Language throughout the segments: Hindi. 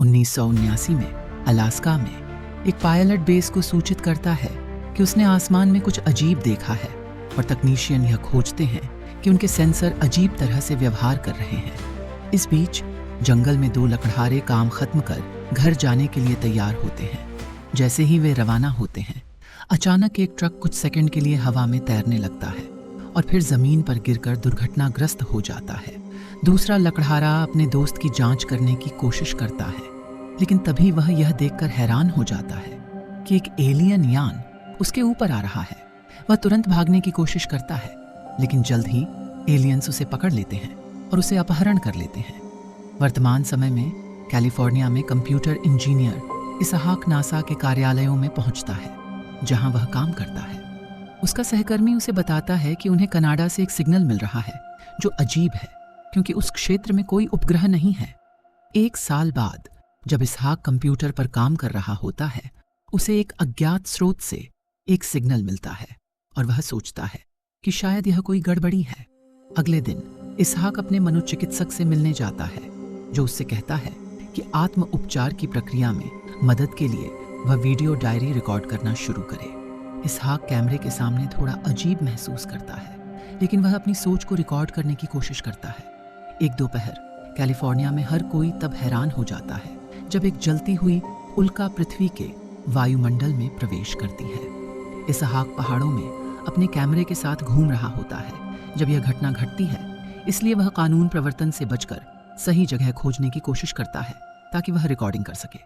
1979 में अलास्का में एक पायलट बेस को सूचित करता है कि उसने आसमान में कुछ अजीब देखा है और तकनीशियन यह खोजते हैं कि उनके सेंसर अजीब तरह से व्यवहार कर रहे हैं। इस बीच जंगल में 2 लकड़हारे काम खत्म कर घर जाने के लिए तैयार होते हैं। जैसे ही वे रवाना होते हैं, अचानक एक ट्रक कुछ सेकंड के लिए हवा में तैरने लगता है और फिर जमीन पर गिरकर दुर्घटनाग्रस्त हो जाता है। दूसरा लकड़हारा अपने दोस्त की जांच करने की कोशिश करता है, लेकिन तभी वह यह देखकर हैरान हो जाता है कि एक एलियन यान उसके ऊपर आ रहा है। वह तुरंत भागने की कोशिश करता है, लेकिन जल्द ही एलियंस उसे पकड़ लेते हैं और उसे अपहरण कर लेते हैं। वर्तमान समय में कैलिफोर्निया में कंप्यूटर इंजीनियर इसहाक नासा के कार्यालयों में पहुंचता है, जहां वह काम करता है। उसका सहकर्मी उसे बताता है कि उन्हें कनाडा से एक सिग्नल मिल रहा है जो अजीब है, क्योंकि उस क्षेत्र में कोई उपग्रह नहीं है। 1 साल बाद जब इसहाक कंप्यूटर पर काम कर रहा होता है, उसे एक अज्ञात स्रोत से एक सिग्नल मिलता है और वह सोचता है कि शायद यह कोई गड़बड़ी है। अगले दिन इसहाक अपने मनोचिकित्सक से मिलने जाता है, जो उससे कहता है कि आत्म उपचार की प्रक्रिया में मदद के लिए वह वीडियो डायरी रिकॉर्ड करना शुरू करे। इसहाक कैमरे के सामने थोड़ा अजीब महसूस करता है, लेकिन वह अपनी सोच को रिकॉर्ड करने की कोशिश करता है। एक दोपहर कैलिफोर्निया में हर कोई तब हैरान हो जाता है जब एक जलती हुई उल्का पृथ्वी के वायुमंडल में प्रवेश करती है। इसहाक पहाड़ों में अपने कैमरे के साथ घूम रहा होता है जब यह घटना घटती है, इसलिए वह कानून प्रवर्तन से बचकर सही जगह खोजने की कोशिश करता है ताकि वह रिकॉर्डिंग कर सके।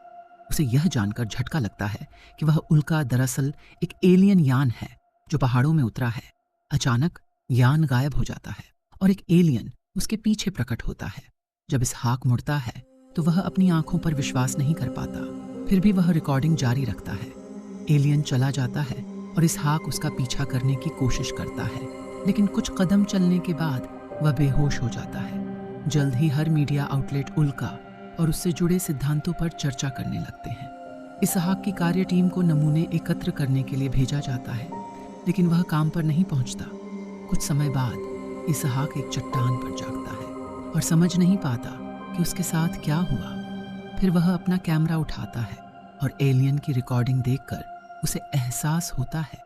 उसे यह जानकर झटका लगता है कि वह उल्का दरअसल एक एलियन यान है जो पहाड़ों में उतरा है। अचानक यान गायब हो जाता है और एक एलियन उसके पीछे प्रकट होता है। जब इसहाक मुड़ता है तो वह अपनी आंखों पर विश्वास नहीं कर पाता, फिर भी वह रिकॉर्डिंग जारी रखता है। एलियन चला जाता है और इसहाक उसका पीछा करने की कोशिश करता है, लेकिन कुछ कदम चलने के बाद वह बेहोश हो जाता है। जल्द ही हर मीडिया आउटलेट उल्का और उससे जुड़े सिद्धांतों पर चर्चा करने लगते हैं। इसहाक की कार्य टीम को नमूने एकत्र करने के लिए भेजा जाता है, लेकिन वह काम पर नहीं पहुंचता। कुछ समय बाद इसहाक एक चट्टान पर जागता है और समझ नहीं पाता कि उसके साथ क्या हुआ। फिर वह अपना कैमरा उठाता है और एलियन की रिकॉर्डिंग देखकर उसे एहसास होता है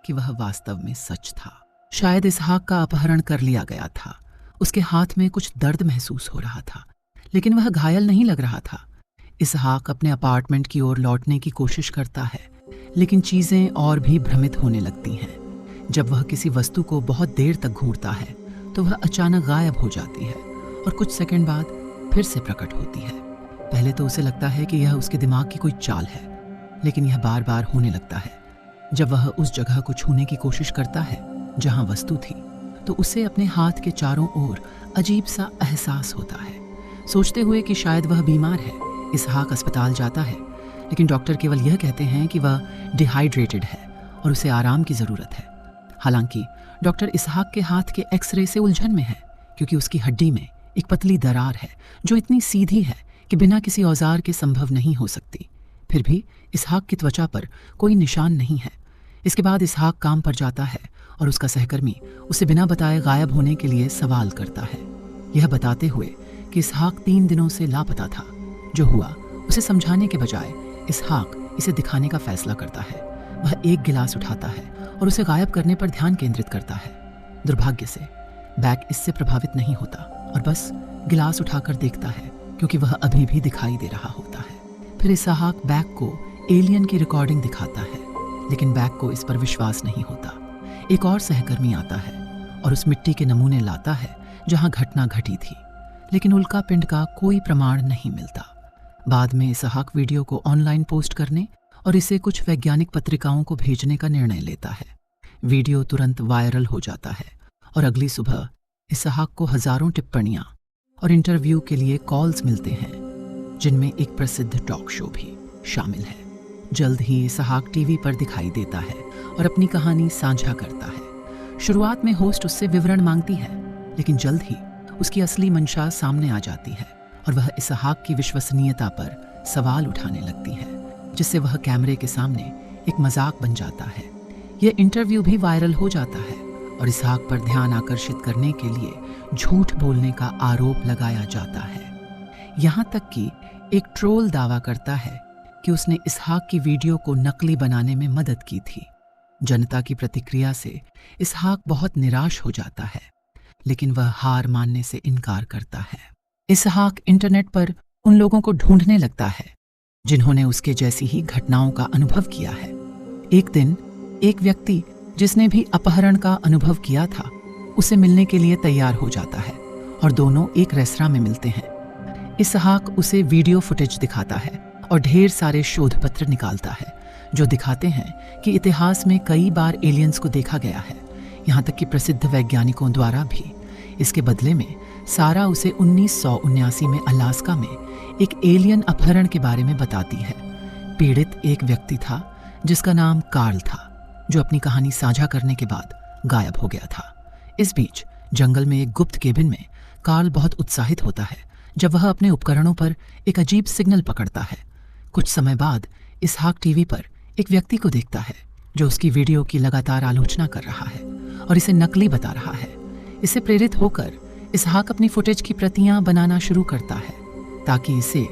कि वह वास्तव में सच था। शायद इसहाक का अपहरण कर लिया गया था। उसके हाथ में कुछ दर्द महसूस हो रहा था, लेकिन वह घायल नहीं लग रहा था। इसहाक अपने अपार्टमेंट की ओर लौटने की कोशिश करता है, लेकिन चीजें और भी भ्रमित होने लगती हैं। जब वह किसी वस्तु को बहुत देर तक घूरता है तो वह अचानक गायब हो जाती है और कुछ सेकंड बाद फिर से प्रकट होती है। पहले तो उसे लगता है कि यह उसके दिमाग की कोई चाल है, लेकिन यह बार बार होने लगता है। जब वह उस जगह को छूने की कोशिश करता है जहां वस्तु थी, तो उसे अपने हाथ के चारों ओर अजीब सा एहसास होता है। सोचते हुए कि शायद वह बीमार है, इसहाक अस्पताल जाता है, लेकिन डॉक्टर केवल यह कहते हैं कि वह डिहाइड्रेटेड है और उसे आराम की ज़रूरत है। हालांकि डॉक्टर इसहाक के हाथ के एक्सरे से उलझन में है, क्योंकि उसकी हड्डी में एक पतली दरार है जो इतनी सीधी है कि बिना किसी औजार के संभव नहीं हो सकती। फिर भी इसहाक की त्वचा पर कोई निशान नहीं है। इसके बाद इसहाक काम पर जाता है और उसका सहकर्मी उसे बिना बताए गायब होने के लिए सवाल करता है, यह बताते हुए कि इसहाक 3 दिनों से लापता था। जो हुआ उसे समझाने के बजाय इसहाक इसे दिखाने का फैसला करता है। वह एक गिलास उठाता है और उसे गायब करने पर ध्यान केंद्रित करता है। दुर्भाग्य से बैक इससे प्रभावित नहीं होता और बस गिलास उठाकर देखता है, क्योंकि वह अभी भी दिखाई दे रहा होता है। फिर इसहाक बैक को एलियन की रिकॉर्डिंग दिखाता है, लेकिन बैक को इस पर विश्वास नहीं होता। एक और सहकर्मी आता है और उस मिट्टी के नमूने लाता है जहां घटना घटी थी, लेकिन उल्का पिंड का कोई प्रमाण नहीं मिलता। बाद में इसहाक वीडियो को ऑनलाइन पोस्ट करने और इसे कुछ वैज्ञानिक पत्रिकाओं को भेजने का निर्णय लेता है। वीडियो तुरंत वायरल हो जाता है और अगली सुबह इसहाक को हजारों टिप्पणियां और इंटरव्यू के लिए कॉल्स मिलते हैं, जिनमें एक प्रसिद्ध टॉक शो भी शामिल है। जल्द ही इसहाक टीवी पर दिखाई देता है और अपनी कहानी साझा करता है। शुरुआत में होस्ट उससे विवरण मांगती है, लेकिन जल्द ही उसकी असली मंशा सामने आ जाती है और वह इसहाक की विश्वसनीयता पर सवाल उठाने लगती है, जिससे वह कैमरे के सामने एक मजाक बन जाता है। यह इंटरव्यू भी वायरल हो जाता है और इसहाक पर ध्यान आकर्षित करने के लिए झूठ बोलने का आरोप लगाया जाता है। यहाँ तक कि एक ट्रोल दावा करता है कि उसने इसहाक की वीडियो को नकली बनाने में मदद की थी। जनता की प्रतिक्रिया से इसहाक बहुत निराश हो जाता है, लेकिन वह हार मानने से इनकार करता है। इसहाक इंटरनेट पर उन लोगों को ढूंढने लगता है जिन्होंने उसके जैसी ही घटनाओं का अनुभव किया है। एक दिन एक व्यक्ति जिसने भी अपहरण का अनुभव किया था उसे मिलने के लिए तैयार हो जाता है और दोनों एक रेस्तरां में मिलते हैं। इसहाक उसे वीडियो फुटेज दिखाता है और ढेर सारे शोध पत्र निकालता है जो दिखाते हैं कि इतिहास में कई बार एलियंस को देखा गया है, यहाँ तक कि प्रसिद्ध वैज्ञानिकों द्वारा भी। इसके बदले में सारा उसे 1979 में अलास्का में एक एलियन अपहरण के बारे में बताती है। पीड़ित एक व्यक्ति था जिसका नाम कार्ल था, जो अपनी कहानी साझा करने के बाद गायब हो गया था। इस बीच जंगल में एक गुप्त केबिन में कार्ल बहुत उत्साहित होता है जब वह अपने उपकरणों पर एक अजीब सिग्नल पकड़ता है। कुछ समय बाद इसहाक टीवी पर एक व्यक्ति को देखता है जो उसकी वीडियो की लगातार आलोचना कर रहा है और इसे नकली बता रहा है। इससे प्रेरित होकर इसहाक अपनी फुटेज की प्रतियां बनाना शुरू करता है ताकि इसे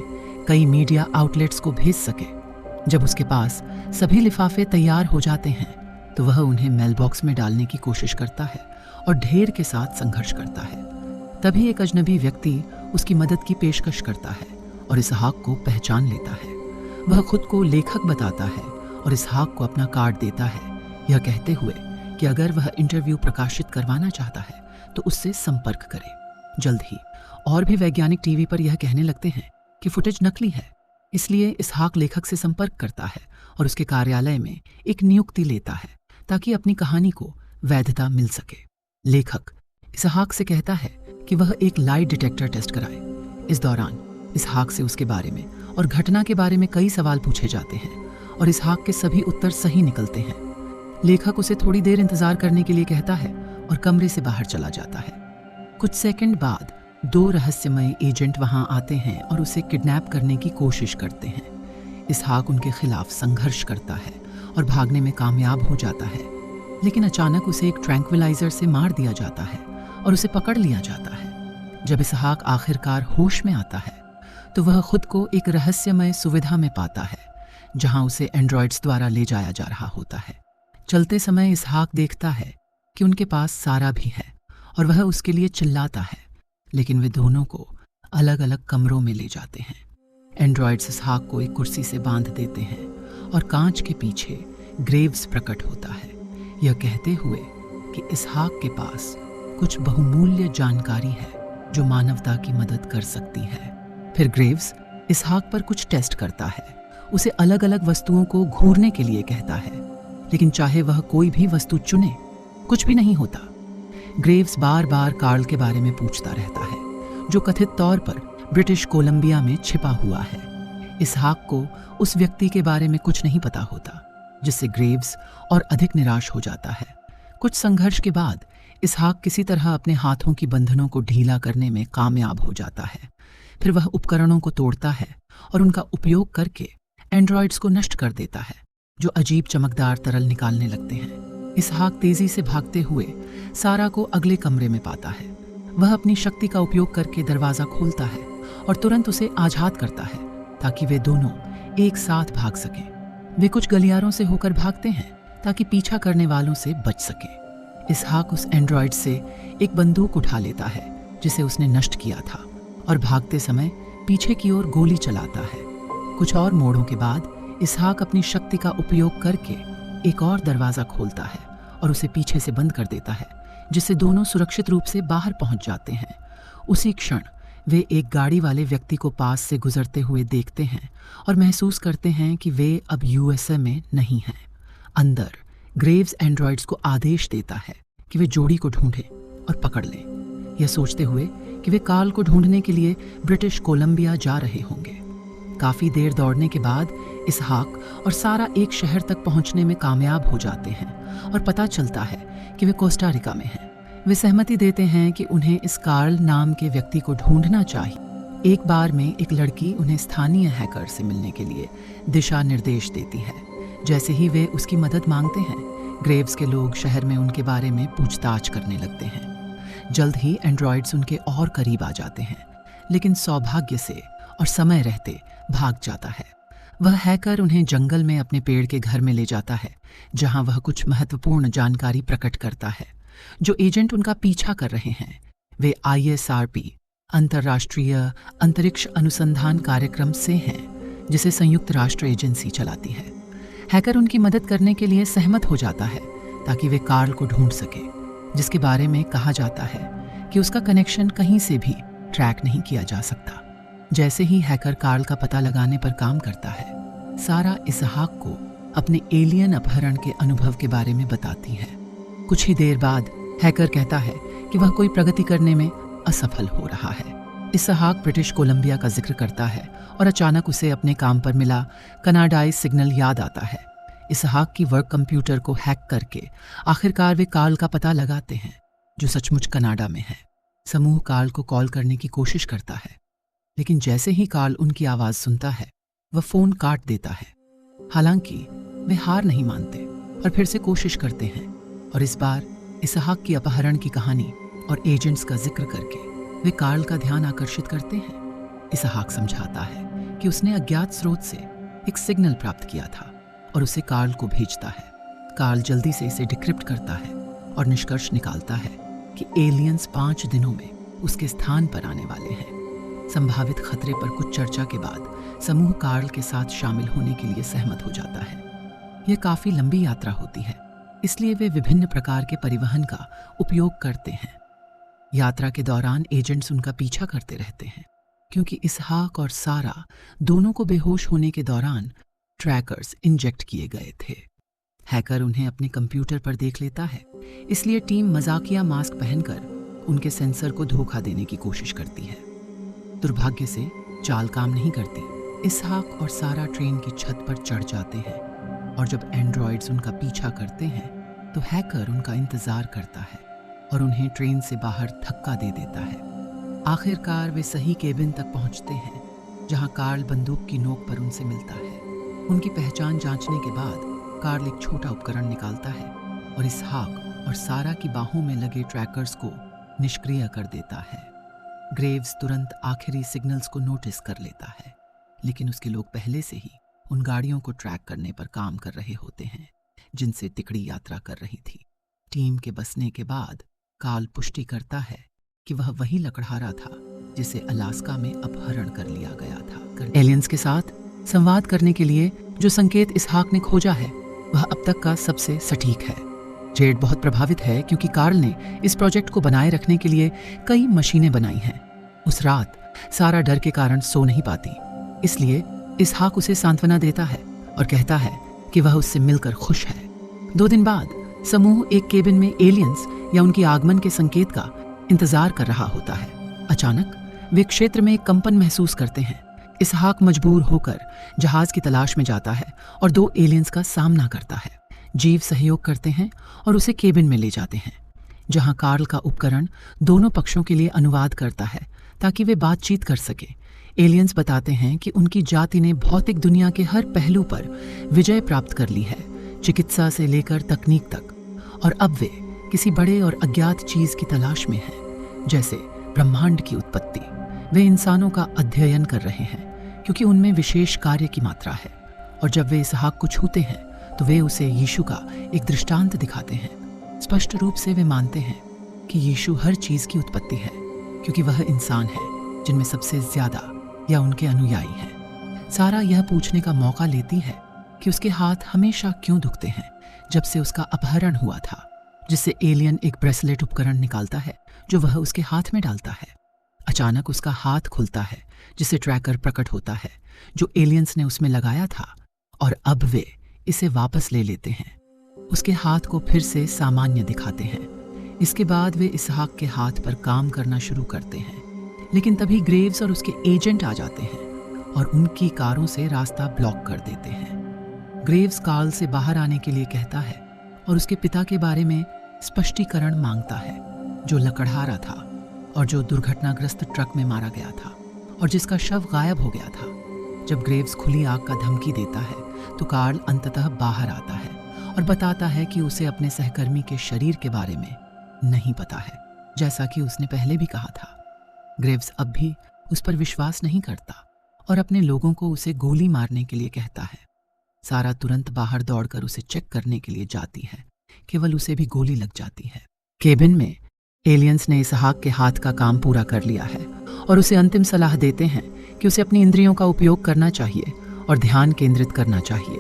कई मीडिया आउटलेट्स को भेज सके। जब उसके पास सभी लिफाफे तैयार हो जाते हैं तो वह उन्हें मेल बॉक्स में डालने की कोशिश करता है और ढेर के साथ संघर्ष करता है। तभी एक अजनबी व्यक्ति उसकी मदद की पेशकश करता है और इसहाक को पहचान लेता है। वह खुद को लेखक बताता है और इसहाक को अपना कार्ड देता है, यह कहते हुए कि अगर वह इंटरव्यू प्रकाशित करवाना चाहता है तो उससे संपर्क करे। जल्द ही और भी वैज्ञानिक टीवी पर यह कहने लगते हैं कि फुटेज नकली है। इसलिए इसहाक लेखक से संपर्क करता है और उसके कार्यालय में एक नियुक्ति लेता है ताकि अपनी कहानी को वैधता मिल सके। लेखक इसहाक से कहता है कि वह एक लाई डिटेक्टर टेस्ट कराए। इस दौरान इसहाक से उसके बारे में और घटना के बारे में कई सवाल पूछे जाते हैं और इसहाक के सभी उत्तर सही निकलते हैं। लेखक उसे थोड़ी देर इंतजार करने के लिए कहता है और कमरे से बाहर चला जाता है। कुछ सेकंड बाद 2 रहस्यमय एजेंट वहां आते हैं और उसे किडनैप करने की कोशिश करते हैं। इसहाक उनके खिलाफ संघर्ष करता है और भागने में कामयाब हो जाता है, लेकिन अचानक उसे एक ट्रैंक्विलाइजर से मार दिया जाता है और उसे पकड़ लिया जाता है। जब इसहाक आखिरकार होश में आता है तो वह खुद को एक रहस्यमय सुविधा में पाता है जहां उसे एंड्रॉइड्स द्वारा ले जाया जा रहा होता है। चलते समय इसहाक देखता है कि उनके पास सारा भी है और वह उसके लिए चिल्लाता है, लेकिन वे दोनों को अलग अलग कमरों में ले जाते हैं। एंड्रॉइड्स इसहाक को एक कुर्सी से बांध देते हैं और कांच के पीछे ग्रेव्स प्रकट होता है, यह कहते हुए कि इसहाक के पास कुछ बहुमूल्य जानकारी है जो मानवता की मदद कर सकती है। फिर ग्रेव्स इसहाक पर कुछ टेस्ट करता है, उसे अलग अलग वस्तुओं को घूरने के लिए कहता है, लेकिन चाहे वह कोई भी वस्तु चुने कुछ भी नहीं होता। ग्रेव्स बार बार कार्ल के बारे में पूछता रहता है जो कथित तौर पर ब्रिटिश कोलंबिया में छिपा हुआ है। इसहाक को उस व्यक्ति के बारे में कुछ नहीं पता होता, जिससे ग्रेव्स और अधिक निराश हो जाता है। कुछ संघर्ष के बाद इसहाक किसी तरह अपने हाथों की बंधनों को ढीला करने में कामयाब हो जाता है। फिर वह उपकरणों को तोड़ता है और उनका उपयोग करके एंड्रॉइड्स को नष्ट कर देता है जो अजीब चमकदार तरल निकालने लगते हैं। इसहाक तेजी से भागते हुए सारा को अगले कमरे में पाता है। वह अपनी शक्ति का उपयोग करके दरवाजा खोलता है और तुरंत उसे आज़ाद करता है ताकि वे दोनों एक साथ भाग सकें। वे कुछ गलियारों से होकर भागते हैं ताकि पीछा करने वालों से बच सके। इसहाक उस एंड्रॉइड से एक बंदूक उठा लेता है जिसे उसने नष्ट किया था और भागते समय पीछे की ओर गोली चलाता है। कुछ और मोड़ों के बाद इसहाक अपनी शक्ति का उपयोग करके एक और दरवाज़ा खोलता है और उसे पीछे से बंद कर देता है, जिससे दोनों सुरक्षित रूप से बाहर पहुंच जाते हैं। उसी क्षण वे एक गाड़ी वाले व्यक्ति को पास से गुजरते हुए देखते हैं और महसूस करते हैं कि वे अब यूएसए में नहीं हैं। अंदर ग्रेव्स एंड्रॉइड्स को आदेश देता है कि वे जोड़ी को ढूंढें और पकड़ लें, यह सोचते हुए कि वे कार्ल को ढूंढने के लिए ब्रिटिश कोलंबिया जा रहे होंगे। काफ़ी देर दौड़ने के बाद इसहाक और सारा एक शहर तक पहुंचने में कामयाब हो जाते हैं और पता चलता है कि वे कोस्टारिका में हैं। वे सहमति देते हैं कि उन्हें इस कार्ल नाम के व्यक्ति को ढूंढना चाहिए। एक बार में एक लड़की उन्हें स्थानीय हैकर से मिलने के लिए दिशा निर्देश देती है। जैसे ही वे उसकी मदद मांगते हैं, ग्रेव्स के लोग शहर में उनके बारे में पूछताछ करने लगते हैं। जल्द ही एंड्रॉइड्स उनके और करीब आ जाते हैं, लेकिन सौभाग्य से और समय रहते भाग जाता है। वह हैकर उन्हें जंगल में अपने पेड़ के घर में ले जाता है, जहां वह कुछ महत्वपूर्ण जानकारी प्रकट करता है। जो एजेंट उनका पीछा कर रहे हैं वे ISRP अंतर्राष्ट्रीय अंतरिक्ष अनुसंधान कार्यक्रम से हैं, जिसे संयुक्त राष्ट्र एजेंसी चलाती है। हैकर उनकी मदद करने के लिए सहमत हो जाता है ताकि वे कार्ल को ढूंढ सके, जिसके बारे में कहा जाता है कि उसका कनेक्शन कहीं से भी ट्रैक नहीं किया जा सकता। जैसे ही हैकर कार्ल का पता लगाने पर काम करता है, सारा इसहाक को अपने एलियन अपहरण के अनुभव के बारे में बताती है। कुछ ही देर बाद हैकर कहता है कि वह कोई प्रगति करने में असफल हो रहा है। इसहाक ब्रिटिश कोलंबिया का जिक्र करता है और अचानक उसे अपने काम पर मिला कनाडाई सिग्नल याद आता है। इसहाक की वर्क कंप्यूटर को हैक करके आखिरकार वे कार्ल का पता लगाते हैं, जो सचमुच कनाडा में है। समूह कार्ल को कॉल करने की कोशिश करता है, लेकिन जैसे ही कार्ल उनकी आवाज सुनता है वह फोन काट देता है। हालांकि वे हार नहीं मानते और फिर से कोशिश करते हैं, और इस बार इसहाक की अपहरण की कहानी और एजेंट्स का जिक्र करके वे कार्ल का ध्यान आकर्षित करते हैं। इसहाक समझाता है कि उसने अज्ञात स्रोत से एक सिग्नल प्राप्त किया था और उसे कार्ल को भेजता है। कार्ल जल्दी से इसे डिक्रिप्ट करता है और निष्कर्ष निकालता है कि एलियंस 5 दिनों में उसके स्थान पर आने वाले हैं। संभावित खतरे पर कुछ चर्चा के बाद समूह कार्ल के साथ शामिल होने के लिए सहमत हो जाता है। यह काफी लंबी यात्रा होती है, इसलिए वे विभिन्न प्रकार के परिवहन का उपयोग करते हैं। यात्रा के दौरान एजेंट्स उनका पीछा करते रहते हैं, क्योंकि इसहाक और सारा दोनों को बेहोश होने के दौरान ट्रैकर्स इंजेक्ट किए गए थे। हैकर उन्हें अपने कंप्यूटर पर देख लेता है, इसलिए टीम मजाकिया मास्क पहनकर उनके सेंसर को धोखा देने की कोशिश करती है। दुर्भाग्य से चाल काम नहीं करती। इसहाक और सारा ट्रेन की छत पर चढ़ जाते हैं, और जब एंड्रॉइड्स उनका पीछा करते हैं तो हैकर उनका इंतजार करता है और उन्हें ट्रेन से बाहर धक्का दे देता है। आखिरकार वे सही केबिन तक पहुंचते हैं, जहां कार्ल बंदूक की नोक पर उनसे मिलता है। उनकी पहचान जांचने के बाद कार्ल एक छोटा उपकरण निकालता है और इसहाक और सारा की बाहों में लगे ट्रैकर्स को निष्क्रिय कर देता है। ग्रेव्स तुरंत आखिरी सिग्नल्स को नोटिस कर लेता है, लेकिन उसके लोग पहले से ही उन गाड़ियों को ट्रैक करने पर काम कर रहे होते हैं जिनसे तिकड़ी यात्रा कर रही थी। टीम के बसने के बाद कार्ल पुष्टि करता है कि वह वही लकड़हारा था जिसे अलास्का में अपहरण कर लिया गया था। एलियंस के साथ संवाद करने के लिए जो संकेत इसहाक ने खोजा है वह अब तक का सबसे सटीक है। जेड बहुत प्रभावित है क्योंकि कार्ल ने इस प्रोजेक्ट को बनाए रखने के लिए कई मशीनें बनाई हैं। उस रात सारा डर के कारण सो नहीं पाती, इसलिए इसहाक उसे सांत्वना देता है और कहता है कि वह उससे मिलकर खुश है। 2 दिन बाद समूह एक केबिन में एलियंस या उनके आगमन के संकेत का इंतजार कर रहा होता है। अचानक वे क्षेत्र में एक कंपन महसूस करते हैं। इसहाक मजबूर होकर जहाज की तलाश में जाता है और 2 एलियंस का सामना करता है। जीव सहयोग करते हैं और उसे केबिन में ले जाते हैं, जहां कार्ल का उपकरण दोनों पक्षों के लिए अनुवाद करता है ताकि वे बातचीत कर सके। एलियंस बताते हैं कि उनकी जाति ने भौतिक दुनिया के हर पहलू पर विजय प्राप्त कर ली है, चिकित्सा से लेकर तकनीक तक, और अब वे किसी बड़े और अज्ञात चीज की तलाश में हैं, जैसे ब्रह्मांड की उत्पत्ति। वे इंसानों का अध्ययन कर रहे हैं क्योंकि उनमें विशेष कार्य की मात्रा है, और जब वे इसहाक को छूते हैं तो वे उसे यीशु का एक दृष्टांत दिखाते हैं। स्पष्ट रूप से वे मानते हैं कि यीशु हर चीज की उत्पत्ति है, क्योंकि वह इंसान है जिनमें सबसे ज्यादा या उनके अनुयायी हैं। सारा यह पूछने का मौका लेती है कि उसके हाथ हमेशा क्यों दुखते हैं जब से उसका अपहरण हुआ था, जिससे एलियन एक ब्रेसलेट उपकरण निकालता है जो वह उसके हाथ में डालता है। अचानक उसका हाथ खुलता है, जिससे ट्रैकर प्रकट होता है जो एलियंस ने उसमें लगाया था, और अब वे इसे वापस ले लेते हैं। उसके हाथ को फिर से सामान्य दिखाते हैं। इसके बाद वे इसहाक के हाथ पर काम करना शुरू करते हैं, लेकिन तभी ग्रेव्स और उसके एजेंट आ जाते हैं और उनकी कारों से रास्ता ब्लॉक कर देते हैं। ग्रेव्स कार्ल से बाहर आने के लिए कहता है और उसके पिता के बारे में स्पष्टीकरण मांगता है, जो लकड़हारा था और जो दुर्घटनाग्रस्त ट्रक में मारा गया था और जिसका शव गायब हो गया था। जब ग्रेव्स खुली आग का धमकी देता है तो कार्ल अंततः बाहर आता है और बताता है कि उसे अपने सहकर्मी के शरीर के बारे में नहीं पता है, जैसा कि उसने पहले भी कहा था। ग्रेव्स अब भी उस पर विश्वास नहीं करता और अपने लोगों को उसे गोली मारने के लिए कहता है। सारा तुरंत बाहर दौड़कर उसे चेक करने के लिए जाती है, केवल उसे भी गोली लग जाती है। केबिन में एलियंस ने इसहाक के हाथ का काम पूरा कर लिया है और उसे अंतिम सलाह देते हैं कि उसे अपनी इंद्रियों का उपयोग करना चाहिए और ध्यान केंद्रित करना चाहिए।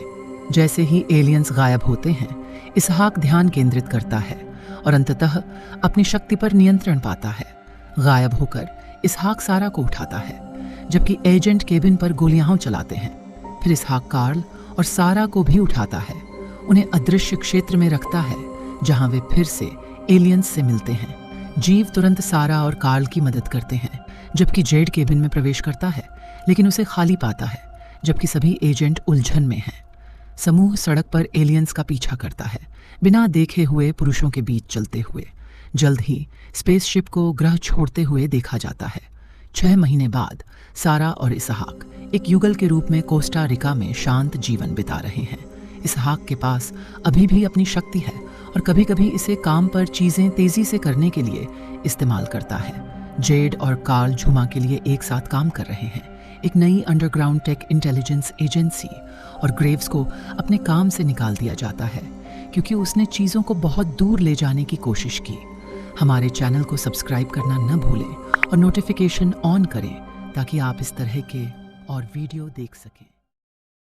जैसे ही एलियंस गायब होते हैं, इसहाक ध्यान केंद्रित करता है और अंततः अपनी शक्ति पर नियंत्रण पाता है। गायब होकर इसहाक सारा को उठाता है, जबकि एजेंट केबिन पर गोलियां चलाते हैं। फिर इसहाक कार्ल और सारा को भी उठाता है, उन्हें अदृश्य क्षेत्र में रखता है जहां वे फिर से एलियंस से मिलते हैं। जीव तुरंत सारा और कार्ल की मदद करते हैं, जबकि जेड केबिन में प्रवेश करता है, लेकिन उसे खाली पाता है, जबकि सभी एजेंट उलझन में हैं। समूह सड़क पर एलियंस का पीछा करता है, बिना देखे हुए पुरुषों के बीच चलते हुए। जल्द ही स्पेसशिप को ग्रह छोड़ते हुए देखा जाता है। 6 महीने बाद सारा और इसहाक एक युगल के रूप में कोस्टा रिका में शांत जीवन बिता रहे हैं। इसहाक के पास अभी भी अपनी शक्ति है और कभी कभी इसे काम पर चीजें तेजी से करने के लिए इस्तेमाल करता है। जेड और कार्ल झुमा के लिए एक साथ काम कर रहे हैं, एक नई अंडरग्राउंड टेक इंटेलिजेंस एजेंसी, और ग्रेव्स को अपने काम से निकाल दिया जाता है क्योंकि उसने चीज़ों को बहुत दूर ले जाने की कोशिश की। हमारे चैनल को सब्सक्राइब करना न भूलें और नोटिफिकेशन ऑन करें ताकि आप इस तरह के और वीडियो देख सकें।